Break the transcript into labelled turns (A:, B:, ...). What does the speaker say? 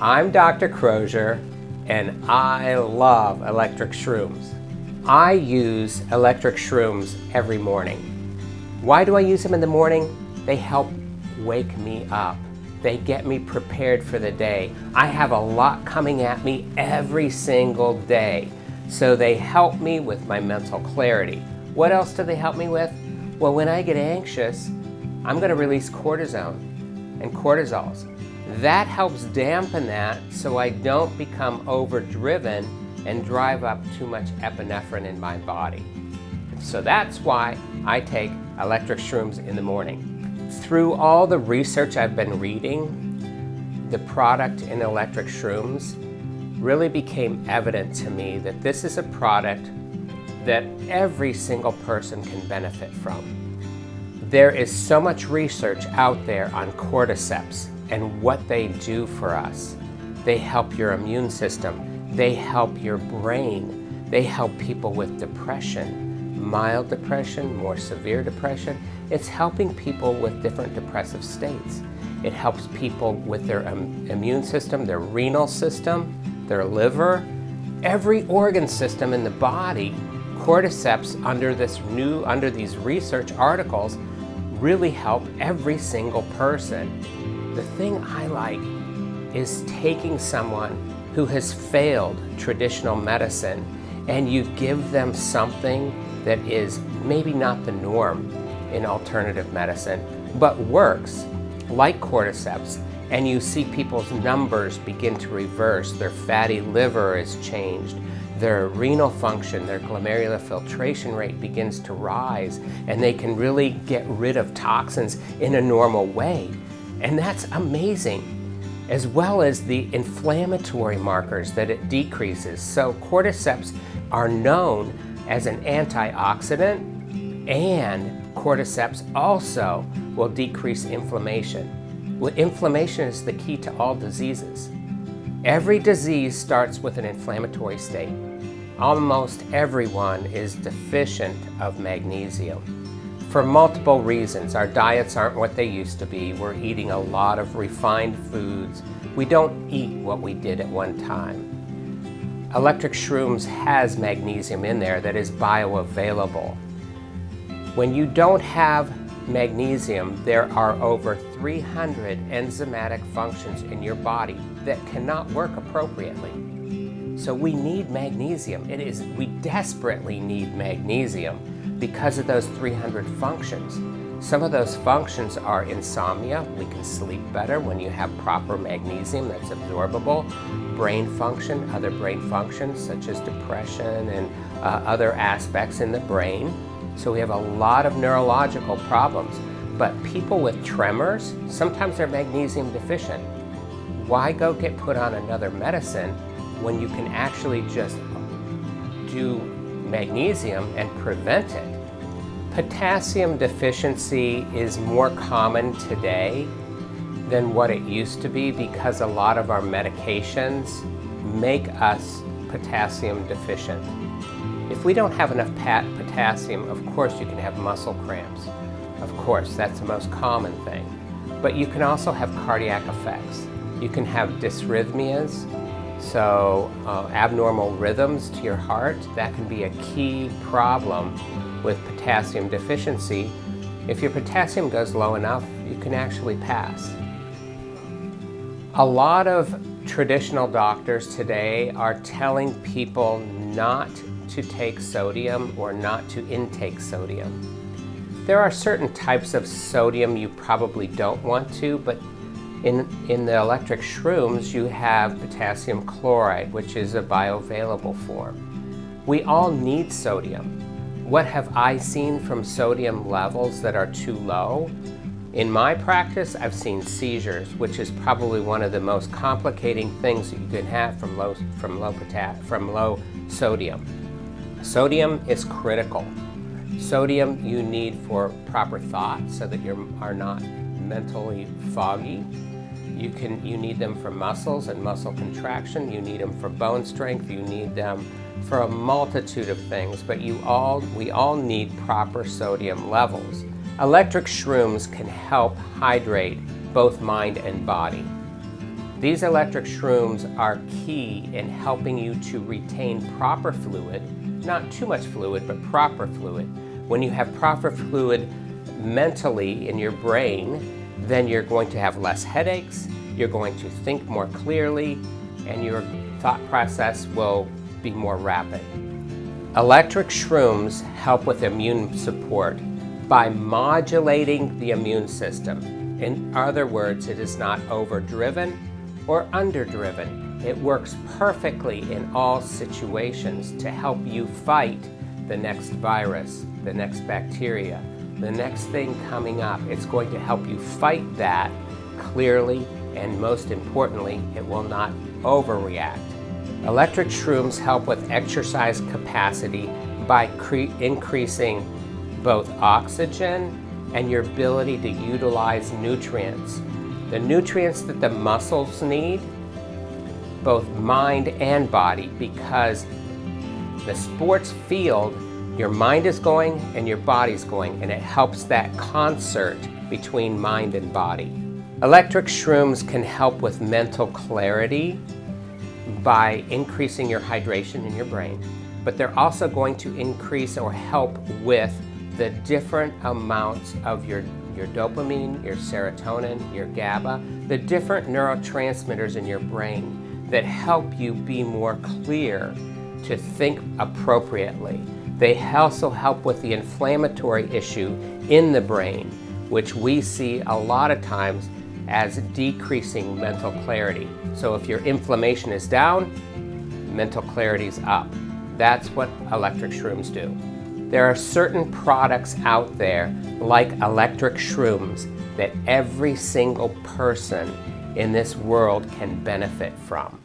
A: I'm Dr. Crozier, and I love electric shrooms. I use electric shrooms every morning. Why do I use them in the morning? They help wake me up. They get me prepared for the day. I have a lot coming at me every single day, so they help me with my mental clarity. What else do they help me with? Well, when I get anxious, I'm going to release cortisone and cortisols. That helps dampen that so I don't become overdriven and drive up too much epinephrine in my body. So that's why I take electric shrooms in the morning. Through all the research I've been reading, the product in electric shrooms really became evident to me that this is a product that every single person can benefit from. There is so much research out there on cordyceps and what they do for us. They help your immune system. They help your brain. They help people with depression, mild depression, more severe depression. It's helping people with different depressive states. It helps people with their immune system, their renal system, their liver, every organ system in the body. Cordyceps under these research articles really help every single person. The thing I like is taking someone who has failed traditional medicine and you give them something that is maybe not the norm in alternative medicine, but works, like cordyceps, and you see people's numbers begin to reverse. Their fatty liver is changed, their renal function, their glomerular filtration rate begins to rise, and they can really get rid of toxins in a normal way. And that's amazing, as well as the inflammatory markers that it decreases. So cordyceps are known as an antioxidant, and cordyceps also will decrease inflammation. Well, inflammation is the key to all diseases. Every disease starts with an inflammatory state. Almost everyone is deficient of magnesium. For multiple reasons. Our diets aren't what they used to be. We're eating a lot of refined foods. We don't eat what we did at one time. Electric shrooms has magnesium in there that is bioavailable. When you don't have magnesium, there are over 300 enzymatic functions in your body that cannot work appropriately. So we need magnesium. We desperately need magnesium because of those 300 functions. Some of those functions are insomnia. We can sleep better when you have proper magnesium that's absorbable. Brain function, other brain functions such as depression and other aspects in the brain. So we have a lot of neurological problems. But people with tremors, sometimes they're magnesium deficient. Why go get put on another medicine when you can actually just do magnesium and prevent it? Potassium deficiency is more common today than what it used to be because a lot of our medications make us potassium deficient. If we don't have enough potassium, of course you can have muscle cramps. Of course, that's the most common thing. But you can also have cardiac effects. You can have dysrhythmias, so abnormal rhythms to your heart. That can be a key problem with potassium deficiency. If your potassium goes low enough, you can actually pass. A lot of traditional doctors today are telling people not to take sodium or not to intake sodium. There are certain types of sodium you probably don't want to, but in the electric shrooms you have potassium chloride, which is a bioavailable form. We all need sodium. What have I seen from sodium levels that are too low? In my practice, I've seen seizures, which is probably one of the most complicating things that you can have from low sodium. Sodium is critical. Sodium you need for proper thought so that you are not mentally foggy. You need them for muscles and muscle contraction. You need them for bone strength. You need them for a multitude of things, but we all need proper sodium levels. Electric shrooms can help hydrate both mind and body. These electric shrooms are key in helping you to retain proper fluid, not too much fluid, but proper fluid. When you have proper fluid mentally in your brain, then you're going to have less headaches, you're going to think more clearly, and your thought process will be more rapid. Electric shrooms help with immune support by modulating the immune system. In other words, it is not overdriven or underdriven. It works perfectly in all situations to help you fight the next virus, the next bacteria, the next thing coming up. It's going to help you fight that clearly, and most importantly, it will not overreact. Electric shrooms help with exercise capacity by increasing both oxygen and your ability to utilize nutrients. The nutrients that the muscles need, both mind and body, because the sports field, your mind is going and your body's going, and it helps that concert between mind and body. Electric shrooms can help with mental clarity by increasing your hydration in your brain, but they're also going to increase or help with the different amounts of your dopamine, your serotonin, your GABA, the different neurotransmitters in your brain that help you be more clear to think appropriately. They also help with the inflammatory issue in the brain, which we see a lot of times as decreasing mental clarity. So if your inflammation is down, mental clarity is up. That's what electric shrooms do. There are certain products out there like electric shrooms that every single person in this world can benefit from.